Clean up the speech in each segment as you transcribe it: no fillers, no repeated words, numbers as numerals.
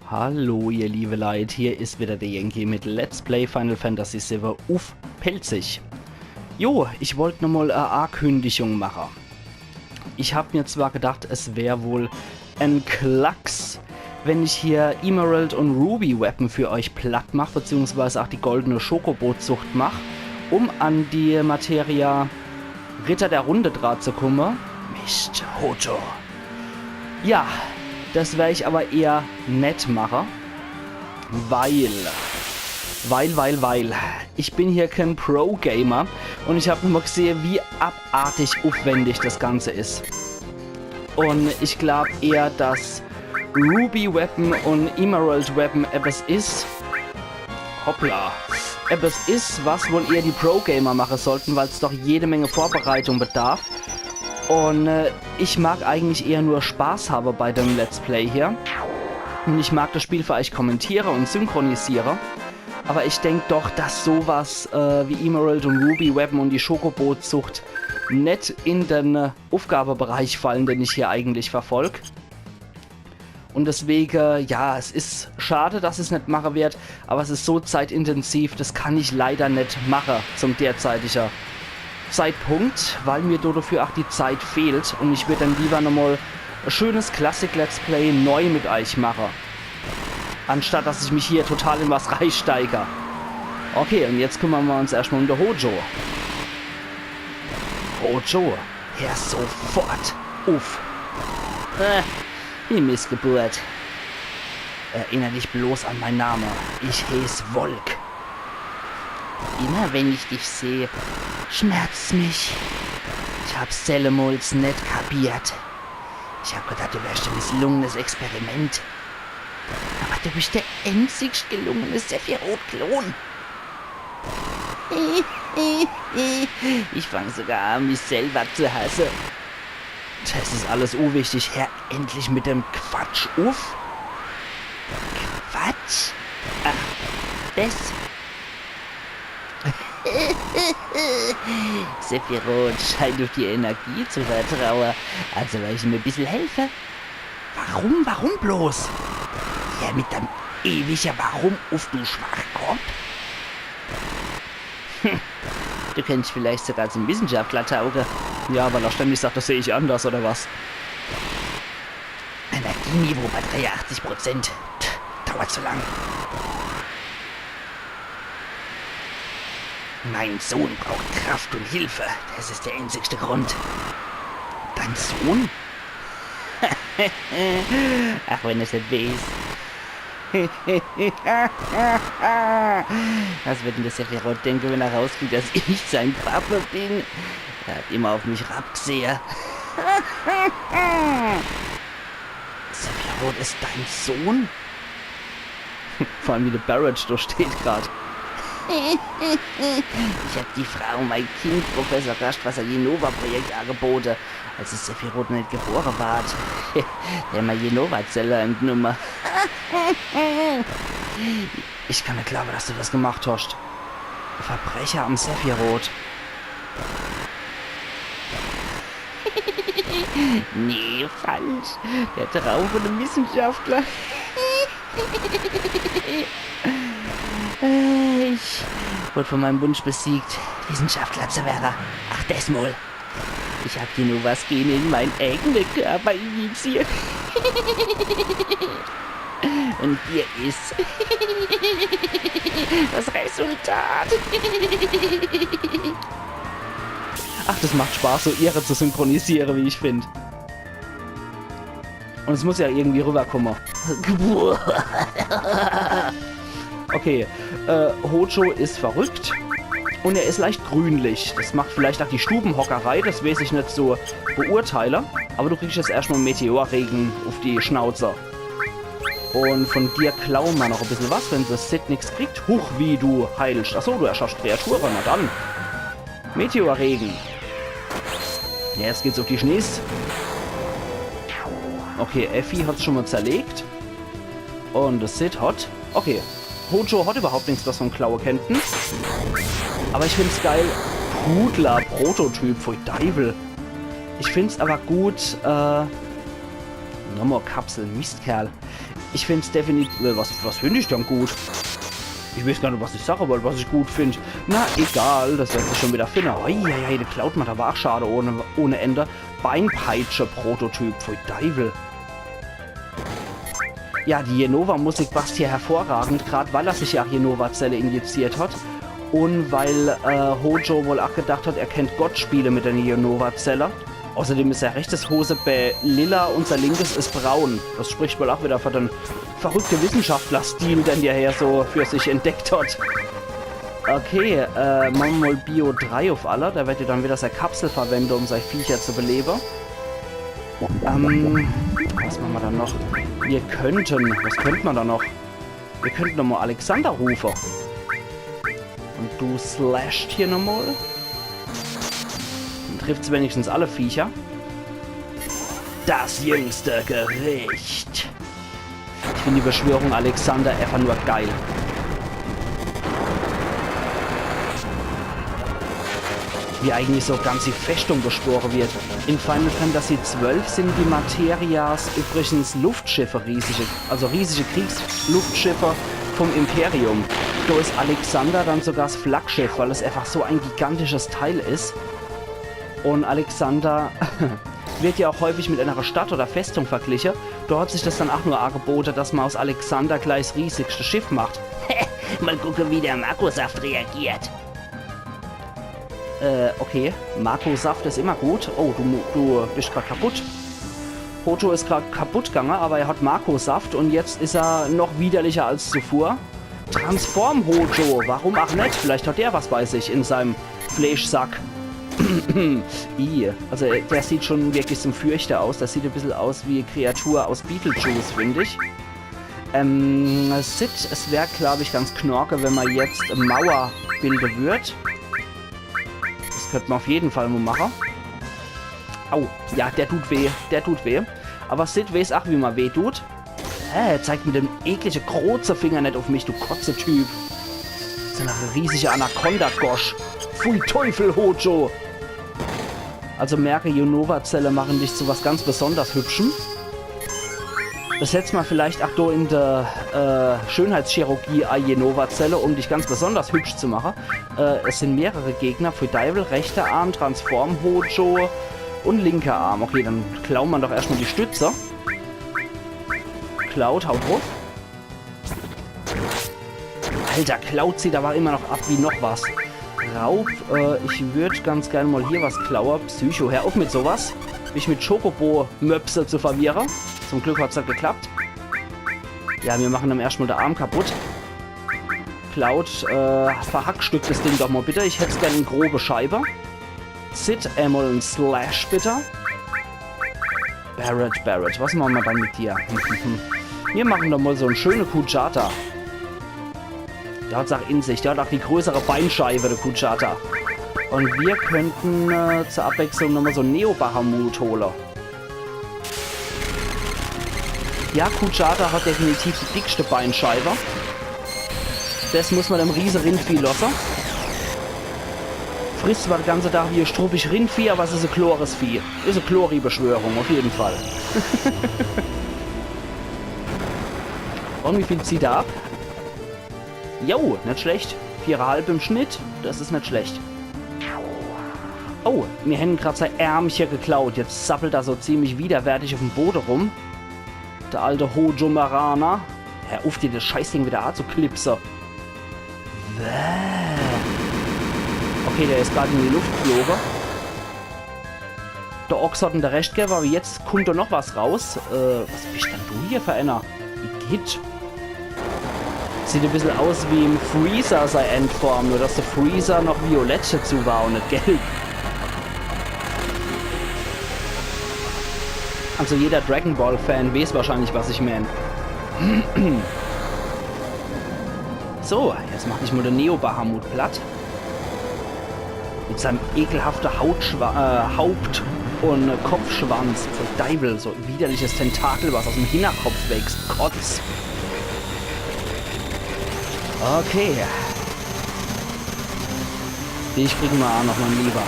Hallo ihr liebe Leute, hier ist wieder der Yankee mit Let's Play Final Fantasy VII auf Pelzig. Jo, ich wollte nochmal eine Ankündigung machen. Ich habe mir zwar gedacht, es wäre wohl ein Klacks, wenn ich hier Emerald und Ruby Weapon für euch platt mache, beziehungsweise auch die goldene Schokobootzucht mache, um an die Materia Ritter der Runde dran zu kommen. Mist, Hojo. Ja, das werde ich aber eher nett machen, weil ich bin hier kein Pro-Gamer und ich habe mal gesehen, wie abartig aufwendig das Ganze ist. Und ich glaube eher, dass Ruby Weapon und Emerald Weapon etwas ist, was wohl eher die Pro-Gamer machen sollten, weil es doch jede Menge Vorbereitung bedarf. Und ich mag eigentlich eher nur Spaß haben bei dem Let's Play hier. Und ich mag das Spiel für euch kommentiere und synchronisiere. Aber ich denke doch, dass sowas wie Emerald und Ruby Weapon und die Schokobootzucht nicht in den Aufgabebereich fallen, den ich hier eigentlich verfolge. Und deswegen, ja, es ist schade, dass es nicht machen wird, aber es ist so zeitintensiv, das kann ich leider nicht machen zum derzeitigen Zeitpunkt, weil mir dafür auch die Zeit fehlt und ich würde dann lieber nochmal ein schönes Classic-Let's Play neu mit euch machen, anstatt dass ich mich hier total in was reinsteige. Okay, und jetzt kümmern wir uns erstmal um den Hojo. Hojo, er ist sofort auf. Die Missgeburt. Erinnere dich bloß an meinen Namen. Ich heiße Volk. Immer wenn ich dich sehe, schmerzt mich. Ich hab's Zellemols nicht kapiert. Ich hab gedacht, du wärst ein misslungenes Experiment. Aber du bist der einzigst gelungene Sephiroth-Klon. Ich fange sogar an, mich selber zu hassen. Das ist alles unwichtig. Hör endlich mit dem Quatsch auf. Quatsch? Ach, das... Sephiroth scheint auf die Energie zu vertrauen, also weil ich ihm ein bisschen helfe. Warum bloß? Ja, mit dem ewigen Warum auf, du Schwachkopf? Du kennst vielleicht sogar zum Wissenschaftler taugen. Ja, weil er ständig sagt, das sehe ich anders, oder was? Energieniveau bei 83%. Dauert zu lang. Mein Sohn braucht Kraft und Hilfe. Das ist der einzigste Grund. Dein Sohn? Ach, wenn es nicht weiß. Was wird denn der Sephiroth denken, wenn er rauskriegt, dass ich sein Papa bin? Er hat immer auf mich herabgesehen. Sephiroth ist dein Sohn? Vor allem wie der Barrage durchsteht gerade. Ich hab die Frau, mein Kind, Professor Gastwasser Jenova-Projekt angeboten, als es Sephiroth nicht geboren war. Der mal Jenova-Zelle entnommen. Ich kann nicht glauben, dass du das gemacht hast. Verbrecher am Sephiroth. Nee, falsch. Der Traum von einem Wissenschaftler. Ich wurde von meinem Wunsch besiegt, Wissenschaftler zu werden. Ach, das mal. Ich habe hier nur was Gene in meinen eigenen Körper injiziert. Und hier ist das Resultat. Ach, das macht Spaß, so ihre zu synchronisieren, wie ich finde. Und es muss ja irgendwie rüberkommen. Okay, Hojo ist verrückt und er ist leicht grünlich. Das macht vielleicht auch die Stubenhockerei, das weiß ich nicht so beurteilen. Aber du kriegst jetzt erstmal einen Meteorregen auf die Schnauze. Und von dir klauen wir noch ein bisschen was, wenn das Sid nichts kriegt. Huch, wie du heilst. Achso, du erschaffst Kreaturen, na dann. Meteorregen. Ja, jetzt geht's auf die Schnees. Okay, Effi hat's schon mal zerlegt. Und das Sid hat... Okay, Hojo hat überhaupt nichts, was von Klaue kenntnis. Aber ich find's geil. Pudler, Prototyp, für Deivel. Ich find's aber gut, Nochmal Kapsel, Mistkerl. Ich finde es definitiv... Was finde ich dann gut? Ich weiß gar nicht, was ich sagen wollte, was ich gut finde. Na, egal, das wird sich schon wieder finden. Eieiei, der klaut man, da war auch schade ohne Ende. Beinpeitsche-Prototyp, pfui Teufel. Ja, die Jenova-Musik passt hier hervorragend, gerade weil er sich ja Jenova-Zelle injiziert hat. Und weil Hojo wohl auch gedacht hat, er kennt Gott-Spiele mit der Jenova-Zelle. Außerdem ist sein rechtes Hose bei lila und sein linkes ist braun. Das spricht wohl auch wieder für den verrückten Wissenschaftler-Stil, den der hier so für sich entdeckt hat. Okay, machen wir mal Bio 3 auf alle. Da wird ihr dann wieder seine Kapsel verwenden, um seine Viecher zu beleben. Was machen wir dann noch? Was könnten wir da noch? Wir könnten nochmal Alexander rufen. Und du slasht hier nochmal. Dann trifft es wenigstens alle Viecher. Das jüngste Gericht. Ich finde die Beschwörung Alexander einfach nur geil. Wie eigentlich so ganz die Festung beschworen wird. In Final Fantasy 12 sind die Materias übrigens Luftschiffe, riesige Kriegsluftschiffe vom Imperium. Da ist Alexander dann sogar das Flaggschiff, weil es einfach so ein gigantisches Teil ist. Und Alexander wird ja auch häufig mit einer Stadt oder Festung verglichen. Da hat sich das dann auch nur angeboten, dass man aus Alexander gleich das riesigste Schiff macht. Mal gucken, wie der Marco-Saft reagiert. Okay. Marco-Saft ist immer gut. Oh, du bist gerade kaputt. Hojo ist gerade kaputt gegangen, aber er hat Marco-Saft und jetzt ist er noch widerlicher als zuvor. Transform Hojo, warum auch nicht? Vielleicht hat der was bei sich in seinem Fleischsack. Also der sieht schon wirklich zum Fürchter aus. Das sieht ein bisschen aus wie eine Kreatur aus Beetlejuice, finde ich. Sid, es wäre, glaube ich, ganz knorke, wenn man jetzt eine Mauer bilden würde. Das könnte man auf jeden Fall mal machen. Au, ja, der tut weh. Aber Sid weiß auch, wie man weh tut. Zeigt mit dem ekligen Krozerfinger nicht auf mich, du Kotze-Typ. So eine riesige Anaconda-Gosch. Pfui Teufel, Hojo. Also merke, Jenova-Zelle machen dich zu was ganz besonders Hübschem. Das setzt man vielleicht auch da in der Schönheitschirurgie Jenova-Zelle, um dich ganz besonders hübsch zu machen. Es sind mehrere Gegner. Für Devil, rechter Arm, Transform Hojo und linker Arm. Okay, dann klauen wir doch erstmal die Stütze. Klaut, haut drauf. Alter, klaut sie, da war immer noch ab wie noch was. Raub, ich würde ganz gerne mal hier was klauen. Psycho, hör auf mit sowas. Mich mit Chocobo-Möpse zu verwirren. Zum Glück hat es halt geklappt. Ja, wir machen dann erstmal den Arm kaputt. Klaut, verhackstückt das Ding doch mal bitte. Ich hätte es gerne in grobe Scheibe. Sid, einmal ein Slash bitte. Barrett, was machen wir dann mit dir? Wir machen doch mal so eine schöne Kujata. Der hat es auch in sich. Der hat auch die größere Beinscheibe, der Kujata. Und wir könnten zur Abwechslung nochmal so einen Neo-Bahamut holen. Ja, Kujata hat definitiv die dickste Beinscheibe. Das muss man dem riesen Rindvieh lassen. Frisst zwar den ganzen Tag wie ein struppig Rindvieh, aber es ist ein chlores Vieh. Ist eine Chlori-Beschwörung, auf jeden Fall. Und wie viel zieht er ab? Jo, nicht schlecht. 4,5 im Schnitt, das ist nicht schlecht. Oh, mir hätten gerade sein Ärmchen geklaut. Jetzt zappelt er so ziemlich widerwärtig auf dem Boden rum. Der alte Hojo Marana. Hör auf, dir das Scheißding wieder an zu klipsen. Okay, der ist gerade in die Luft geflogen. Der Ochs hat ihn der Recht gegeben, aber jetzt kommt da noch was raus. Was bist denn du hier für einer? Wie geht? Sieht ein bisschen aus wie im Freezer seine Endform, nur dass der Freezer noch violett dazu war und nicht gelb. Also jeder Dragon Ball Fan weiß wahrscheinlich, was ich meine. So, jetzt mache ich mal den Neo Bahamut platt. Mit seinem ekelhaften Haupt- und Kopfschwanz. So Devil, so ein widerliches Tentakel, was aus dem Hinterkopf wächst. Kotz. Okay. Ich kriege mal noch mal lieber.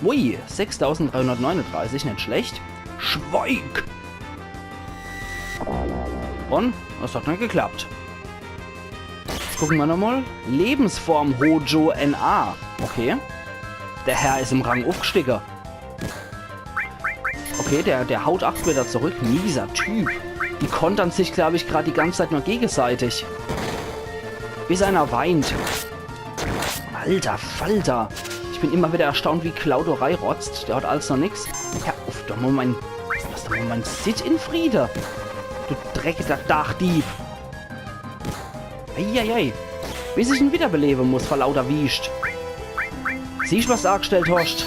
Ui, 6.339, nicht schlecht. Schweig! Und? Das hat nicht geklappt. Jetzt gucken wir nochmal. Lebensform Hojo NA. Okay. Der Herr ist im Rang aufgestiegen. Okay, der haut 8 wieder zurück. Mieser Typ. Die kontern sich, glaube ich, gerade die ganze Zeit nur gegenseitig. Bis einer weint. Alter Falter. Ich bin immer wieder erstaunt, wie Cloudorei rotzt. Der hat alles noch nix. Ja, uff, doch mal lass doch mal mein Sid in Friede. Du dreckiger Dachdieb. Eieiei. Bis ich ihn wiederbeleben muss, vor lauter Wischt. Siehst du, was du angestellt hast?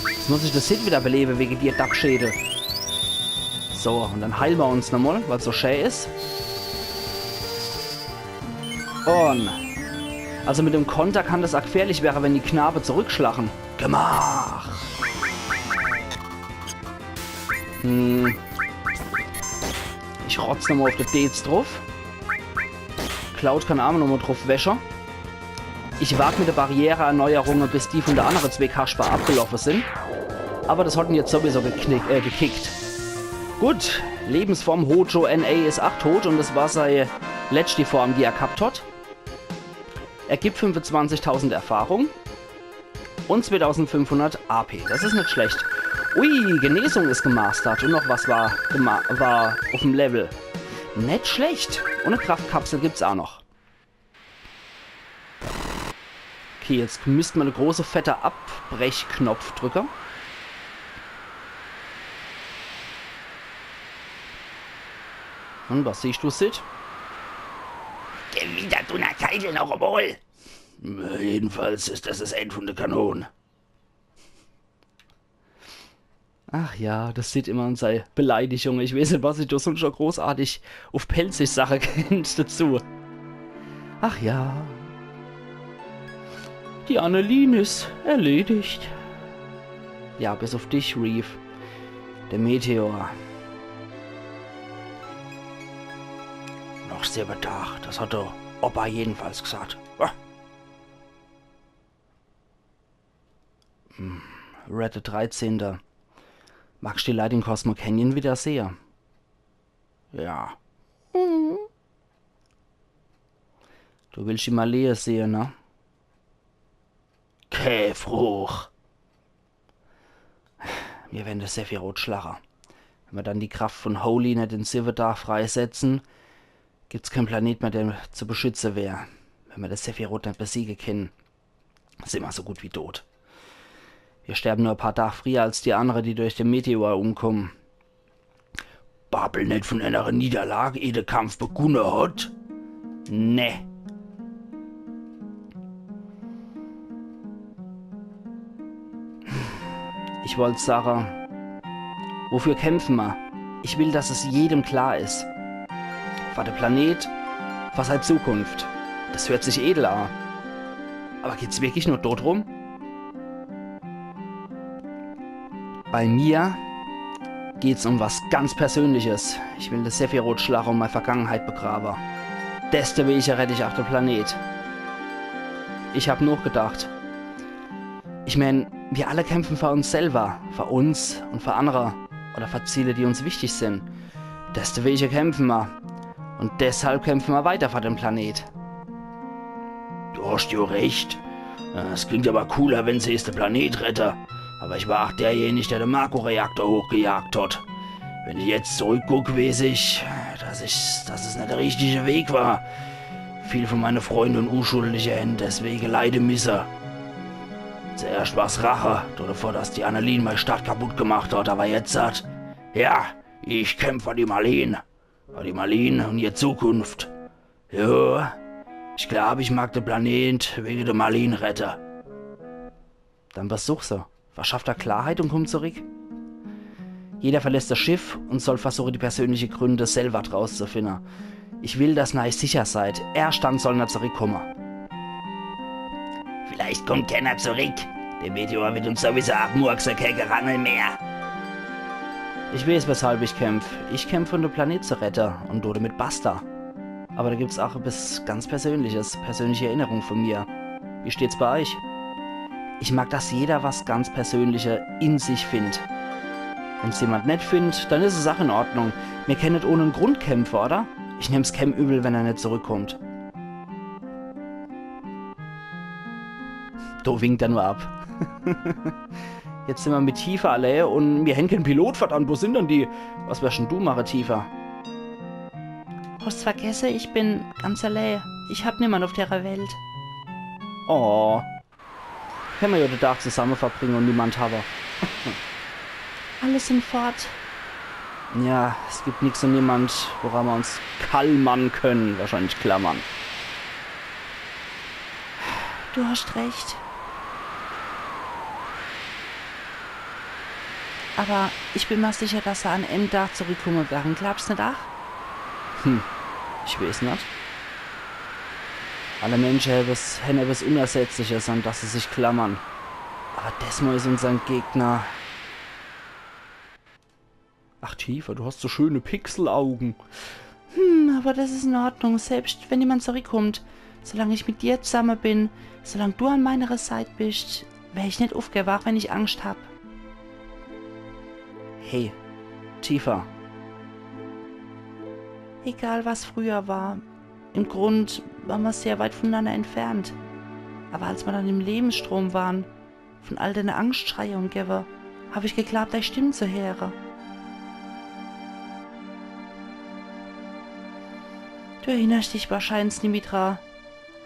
Jetzt muss ich das Sid wiederbeleben wegen dir, Dachschädel. So, und dann heilen wir uns nochmal, weil es so schön ist. Und... Also mit dem Konter kann das auch gefährlich werden, wenn die Knabe zurückschlagen. Gemach! Ich rotze nochmal auf die Dates drauf. Cloud kann auch nochmal drauf wäschen. Ich warte mit der Barriereerneuerung, bis die von der anderen zwei Kasper abgelaufen sind. Aber das hatten jetzt sowieso gekickt. Gut, Lebensform Hojo NA ist auch tot und das war seine letzte Form, die er gehabt hat. Er gibt 25.000 Erfahrung und 2.500 AP. Das ist nicht schlecht. Ui, Genesung ist gemastert und noch was war auf dem Level. Nicht schlecht. Und eine Kraftkapsel gibt es auch noch. Okay, jetzt müsste man eine große, fette Abbrechknopf drücken. Und was siehst du, Sid? Wieder du na Keidel noch einmal. Jedenfalls ist das das Ende von der Kanone. Ach ja, das sieht immer an seine Beleidigung. Ich weiß nicht, was ich da sonst schon großartig auf pelzig Sache kennt dazu. Ach ja. Die Annelien ist erledigt. Ja, bis auf dich, Reeve. Der Meteor. Noch sehr bedacht, das hat der Opa jedenfalls gesagt. Red der 13. Magst du die Leute in Cosmo Canyon wieder sehen? Ja. Du willst die Malea sehen, ne? Käfruch. Wir werden das Sephiroth schlagen. Wenn wir dann die Kraft von Holy nicht in Silverdar freisetzen, gibt's keinen Planet mehr, der zu beschützen wäre. Wenn wir das Sephiroth nicht besiegen können, sind wir so gut wie tot. Wir sterben nur ein paar Tage früher als die anderen, die durch den Meteor umkommen. Babbel nicht von einer Niederlage, ehe der Kampf begonnen hat? Ne. Ich wollte sagen, wofür kämpfen wir? Ich will, dass es jedem klar ist. Für den Planet, für seine Zukunft. Das hört sich edel an. Aber geht's wirklich nur dort rum? Bei mir geht's um was ganz Persönliches. Ich will das Sephiroth-Schlag um meine Vergangenheit begraben. Deswegen rette ich auch den Planet. Ich hab noch gedacht. Ich mein, wir alle kämpfen für uns selber. Für uns und für andere. Oder für Ziele, die uns wichtig sind. Deswegen kämpfen wir. Und deshalb kämpfen wir weiter für den Planet. Du hast ja recht. Es klingt aber cooler, wenn sie ist der Planet rette. Aber ich war auch derjenige, der den Marco-Reaktor hochgejagt hat. Wenn ich jetzt zurückgucke, weiß ich, dass es nicht der richtige Weg war. Viel von meinen Freunden und unschuldige Hände, deswegen leide misse. Zuerst war's Rache, davor, dass die Annelien meine Stadt kaputt gemacht hat, aber jetzt sagt, ja, ich kämpfe für die Marleen. Für die Marleen und ihre Zukunft. Ja, ich glaube, ich mag den Planet wegen der Marleen retten. Dann versuch so. Verschafft er Klarheit und kommt zurück. Jeder verlässt das Schiff und soll versuchen, die persönlichen Gründe selber draus zu finden. Ich will, dass ihr sicher seid. Erst dann soll er zurückkommen. Vielleicht kommt keiner zurück. Der Meteor wird uns sowieso abmurksen, kein Gerangel mehr. Ich weiß, weshalb ich kämpfe. Ich kämpfe, um den Planet zu retten und du mit Basta. Aber da gibt's auch etwas ganz Persönliches, persönliche Erinnerung von mir. Wie steht's bei euch? Ich mag, dass jeder was ganz Persönliches in sich findet. Wenn es jemand nett findet, dann ist es auch in Ordnung. Wir kennen nicht ohne einen Grund kämpfen, oder? Ich nehm's Cam übel, wenn er nicht zurückkommt. Da winkt er nur ab. Jetzt sind wir mit Tifa alle und wir haben keinen Pilot, verdammt. Wo sind denn die? Was wirst denn du machen, Tifa? Hast vergessen, ich bin ganz allein. Ich hab niemand auf der Welt. Oh. Können wir ja den Tag zusammen verbringen und niemand haben. Alles sind fort. Ja, es gibt nichts und niemand, woran wir uns kalmern können. Wahrscheinlich klammern. Du hast recht. Aber ich bin mir sicher, dass er an einem Tag zurückkommen werden. Glaubst du nicht auch? Ich weiß nicht. Alle Menschen haben etwas Unersetzliches, an das sie sich klammern. Aber das mal ist unser Gegner. Ach, Tifa, du hast so schöne Pixelaugen. Aber das ist in Ordnung. Selbst wenn jemand zurückkommt. Solange ich mit dir zusammen bin, solange du an meiner Seite bist, wäre ich nicht aufgewacht, wenn ich Angst hab. Hey, Tifa. Egal, was früher war. Im Grund waren wir sehr weit voneinander entfernt. Aber als wir dann im Lebensstrom waren, von all deinen Angstschreien und Gewer, habe ich geglaubt, deine Stimme zu hören. Du erinnerst dich wahrscheinlich nicht mehr dran,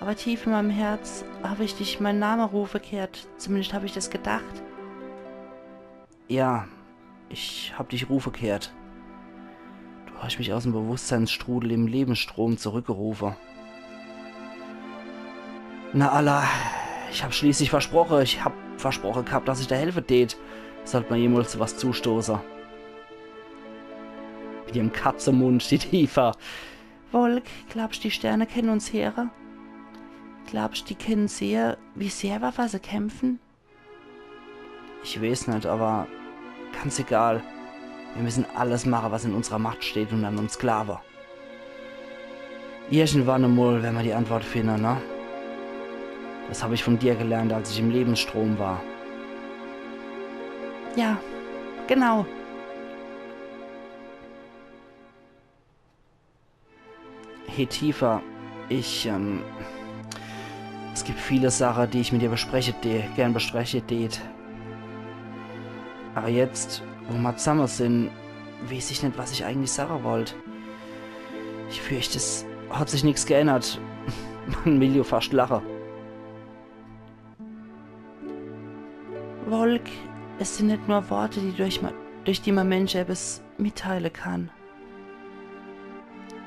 aber tief in meinem Herz habe ich dich meinen Namen rufen gehört. Zumindest habe ich das gedacht. Ja, ich habe dich rufen gehört. Du hast mich aus dem Bewusstseinsstrudel im Lebensstrom zurückgerufen. Na Allah, ich habe schließlich versprochen, gehabt, dass ich dir helfen tät, sollte mir jemals was zustoßen. Mit ihrem Katzenmund, die Tifa. Volk, glaubst du, die Sterne kennen uns her? Glaubst du, die kennen sehr, wie sehr wir für sie kämpfen? Ich weiß nicht, aber ganz egal. Wir müssen alles machen, was in unserer Macht steht und an uns Sklaven. Irgendwann einmal werden wir die Antwort finden, ne? Das habe ich von dir gelernt, als ich im Lebensstrom war. Ja, genau. Hey Tifa, es gibt viele Sachen, die ich mit dir gern besprechen tät. Aber jetzt, wo wir zusammen sind, weiß ich nicht, was ich eigentlich sagen wollte. Ich fürchte, es hat sich nichts geändert. Man will ja fast lachen. Volk, es sind nicht nur Worte, durch die man Menschen etwas mitteilen kann.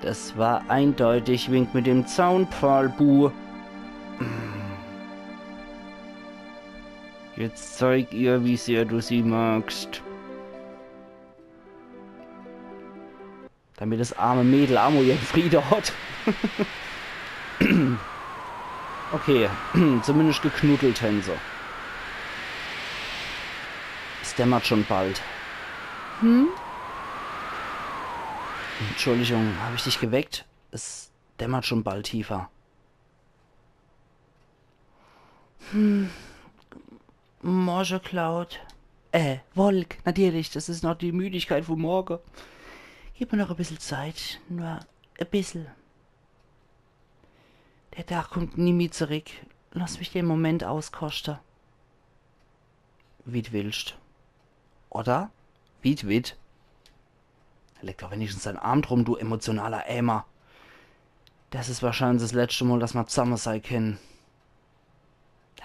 Das war eindeutig Wink mit dem Zaunpfahl, Bu. Jetzt zeig ihr, wie sehr du sie magst. Damit das arme Mädel Amo ihren Friede hat. Okay, zumindest geknuddelt haben sie. Es dämmert schon bald. Entschuldigung, habe ich dich geweckt? Es dämmert schon bald tiefer. Morgen Cloud. Wolk, natürlich, das ist noch die Müdigkeit von morgen. Gib mir noch ein bisschen Zeit, nur ein bisschen. Der Tag kommt nie mehr zurück. Lass mich den Moment auskosten. Wie du willst. Oder? Wie du willst. Leg doch wenigstens deinen Arm drum, du emotionaler Ämer. Das ist wahrscheinlich das letzte Mal, dass wir zusammen sein können.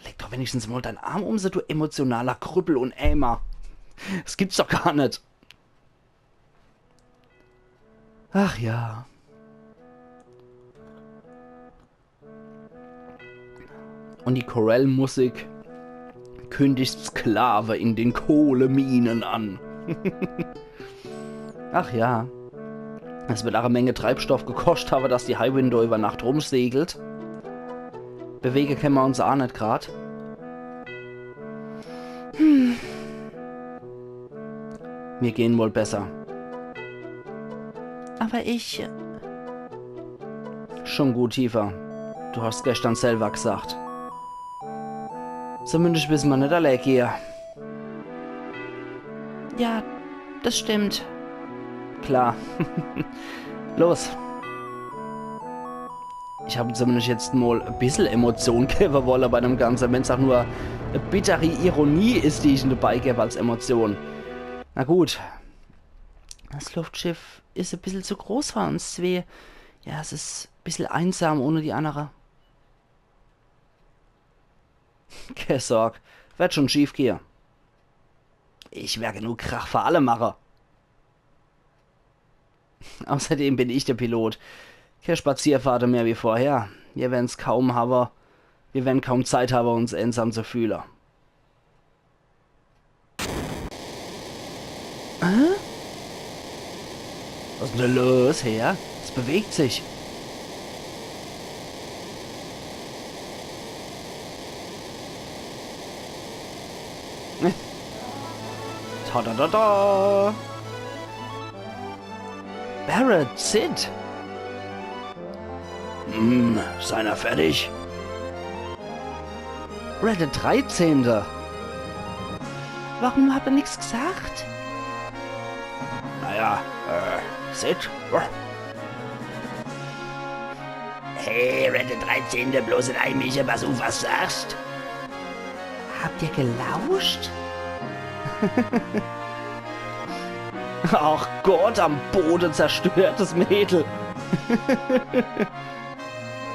Leg doch wenigstens mal deinen Arm um, so du emotionaler Krüppel und Ämer. Das gibt's doch gar nicht. Ach ja. Und die Chorellmusik kündigt Sklave in den Kohleminen an. Ach ja. Es wird auch eine Menge Treibstoff gekostet haben, dass die Highwind über Nacht rumsegelt. Bewegen können wir uns auch nicht grad. Mir gehen wohl besser. Aber ich... Schon gut, Tifa. Du hast gestern selber gesagt. Zumindest wissen wir nicht alle hier. Ja, das stimmt. Klar. Los. Ich habe zumindest jetzt mal ein bisschen Emotion geben wollen bei dem Ganzen, wenn es auch nur eine bittere Ironie ist, die ich dabei gebe als Emotion. Na gut. Das Luftschiff ist ein bisschen zu groß für uns zwei. Ja, es ist ein bisschen einsam ohne die andere. Keine Sorge, wird schon schief gehen. Ich werde genug Krach für alle machen. Außerdem bin ich der Pilot. Keine Spazierfahrt mehr wie vorher. Wir werden kaum Zeit haben, uns einsam zu fühlen. Hä? Was ist denn los, Herr? Es bewegt sich. Ta-da-da-da! Barrett, Sid! Ist einer fertig? Red der 13. Warum hat er nichts gesagt? Naja, Sid? Hey, Red der 13. bloß in einem Milch, was du was sagst? Habt ihr gelauscht? Ach Gott, am Boden zerstörtes Mädel.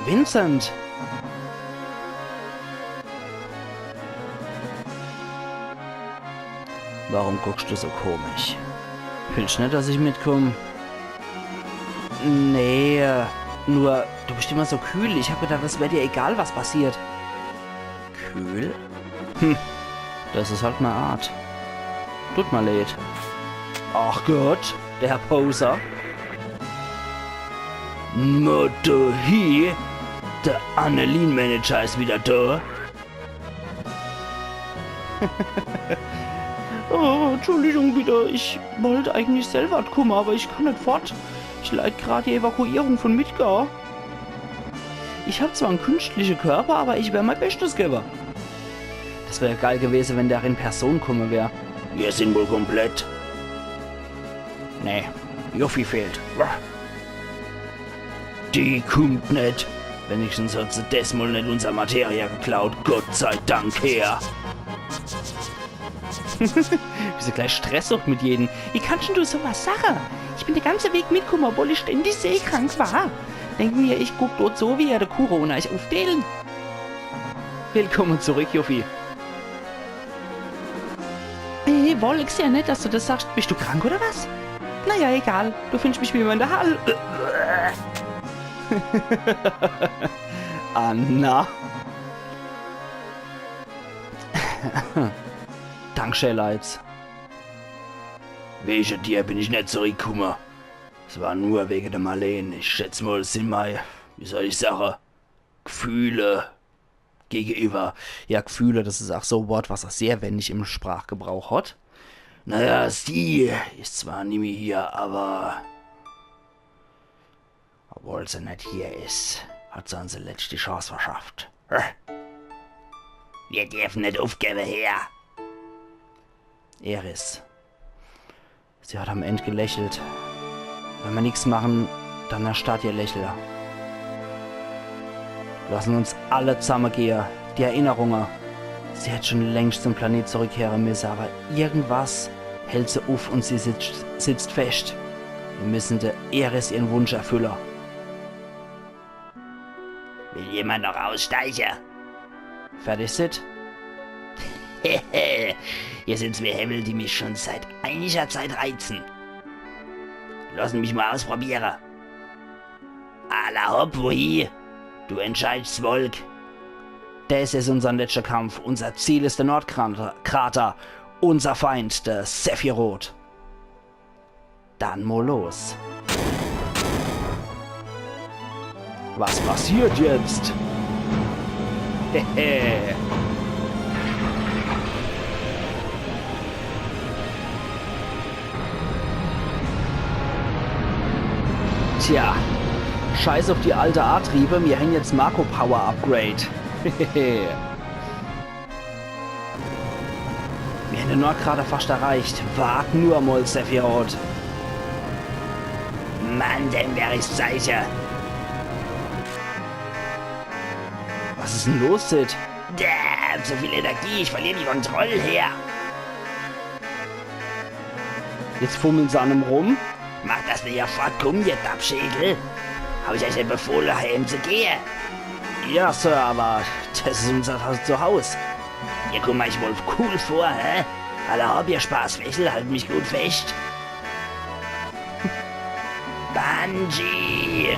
Vincent. Warum guckst du so komisch? Willst du nicht, dass ich mitkomme? Nee, nur du bist immer so kühl. Ich habe gedacht, es wäre dir egal, was passiert. Kühl? Das ist halt eine Art. Tut mir leid. Ach Gott, der Herr Poser. Motto hier, der Annelien-Manager ist wieder da. Oh, Entschuldigung wieder. Ich wollte eigentlich selber kommen, aber ich kann nicht fort. Ich leite gerade die Evakuierung von Midgar. Ich habe zwar einen künstlichen Körper, aber ich wäre mein Bestes geben. Das wäre geil gewesen, wenn der in Person kommen wäre. Wir sind wohl komplett. Nee, Juffi fehlt. Die kommt nicht. Wenigstens hat sie das mal nicht unser Materie geklaut. Gott sei Dank her. Wieso gleich Stress auch mit jedem? Wie kannst du sowas sagen? Ich bin den ganzen Weg mitgekommen, obwohl ich ständig seekrank war. Denken mir, ich guck dort so, wie er der Corona ich aufdehlen. Willkommen zurück, Juffi. Hey, Wolks, ja nicht, dass du das sagst. Bist du krank oder was? Naja, egal. Du findest mich wie immer in der Halle. Anna. Dank, Shellites. Wegen dir bin ich nicht zurückgekommen. Es war nur wegen der Marlene. Ich schätze mal, es sind meine, wie soll ich sagen, Gefühle gegenüber. Ja, Gefühle, das ist auch so ein Wort, was er sehr wendig im Sprachgebrauch hat. Naja, sie ist zwar nicht mehr hier, aber Obwohl sie nicht hier ist, hat sie uns die letzte Chance verschafft. Wir dürfen nicht aufgeben, Herr. Eris. Sie hat am Ende gelächelt. Wenn wir nichts machen, dann erstarrt ihr Lächeln. Lassen uns alle zusammengehen. Die Erinnerungen. Sie hätte schon längst zum Planet zurückkehren müssen, aber irgendwas hält sie auf und sie sitzt fest. Wir müssen der Eris ihren Wunsch erfüllen. Will jemand noch aussteigen? Fertig, Sid? Hier sind zwei Himmel, die mich schon seit einiger Zeit reizen. Lassen mich mal ausprobieren. Alla hopp, wohin? Du entscheidest, Volk. Das ist unser letzter Kampf. Unser Ziel ist der Nordkrater. Unser Feind, der Sephiroth. Dann mal los. Was passiert jetzt? Hehe. Tja, scheiß auf die alte A-Triebe, wir hängen jetzt Marco Power Upgrade. Wir Den Nordkrater fast erreicht. Wag nur mal, Sephiroth. Mann, dem wäre ich sicher. Was ist denn los, Sid? Damn, so viel Energie, ich verliere die Kontrolle her. Jetzt fummeln sie an ihm rum. Mach das nicht fort, komm, ihr Dappschädel. Hab ich euch nicht befohlen, heim zu gehen? Ja, Sir, aber das ist unser Zuhause. Ihr kommt euch wohl cool vor, hä? Alle hab ihr Spaß, Wächel, halt mich gut fest. Bungie!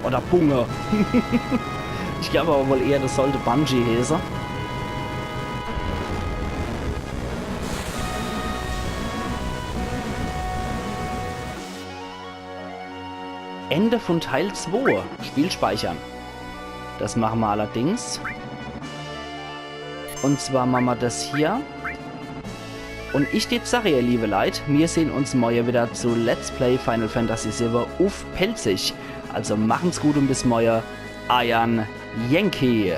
Oder Bunge. Ich glaube aber wohl eher, das sollte Bungie heißen. Ende von Teil 2. Spiel speichern. Das machen wir allerdings. Und zwar machen wir das hier. Und ich dir sage, ihr liebe Leute, wir sehen uns morgen wieder zu Let's Play Final Fantasy VII auf Pelzig. Also machen's gut und bis morgen. Ayan Yankee.